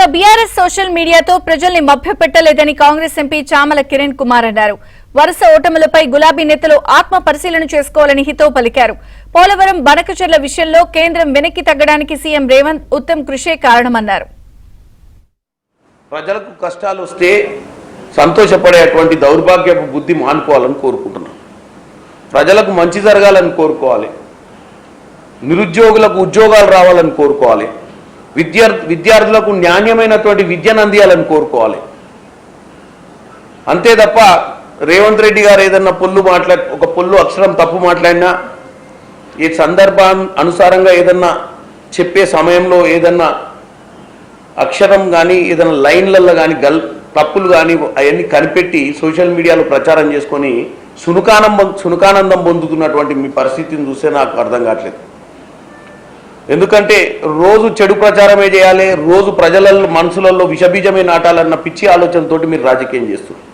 ఇక BRS social మీడియాతో ప్రజల్ని మభ్యపెట్టలేదని కాంగ్రెస్ ఎంపీ చామల కిరణ్ కుమార్ అన్నారు. వరుస ఓటములపై గులాబీ నేతలు ఆత్మ పరిశీలన చేసుకోవాలని హితవు పలికారు. పోలవరం బనకచెర్ల విషయంలో కేంద్రం వెనక్కి తగ్గడానికి సీఎం రేవంత్ ఉత్తమ్ కృషే కారణమన్నారు. ప్రజలకు కష్టాలు వస్తే సంతోషపడేటువంటి దౌర్భాగ్యపు బుద్ధి మానుకోవాలని కోరుకుంటున్నాం. ప్రజలకు మంచి జరగాలని కోరుకోవాలి. నిరుద్యోగులకు ఉద్యోగాలు రావాలని కోరుకోవాలి. విద్యార్థులకు నాణ్యమైనటువంటి విద్యను అందియాలని కోరుకోవాలి. అంతే తప్ప రేవంత్ రెడ్డి గారు ఏదన్నా ఒక పొల్లు అక్షరం తప్పు మాట్లాడినా, ఈ సందర్భానుసారంగా ఏదన్నా చెప్పే సమయంలో ఏదన్నా అక్షరం కానీ ఏదైనా లైన్లలో కానీ తప్పులు కానీ అవన్నీ కనిపెట్టి సోషల్ మీడియాలో ప్రచారం చేసుకొని సునకానందం పొందుతున్నటువంటి మీ పరిస్థితిని చూస్తే నాకు అర్థం కావట్లేదు. ఎందుకంటే రోజు చెడు ప్రచారమే చేయాలి, రోజు ప్రజల మనసులలో విషబీజమే నాటాలన్న పిచ్చి ఆలోచనతోటి మీరు రాజకీయం చేస్తున్నారు.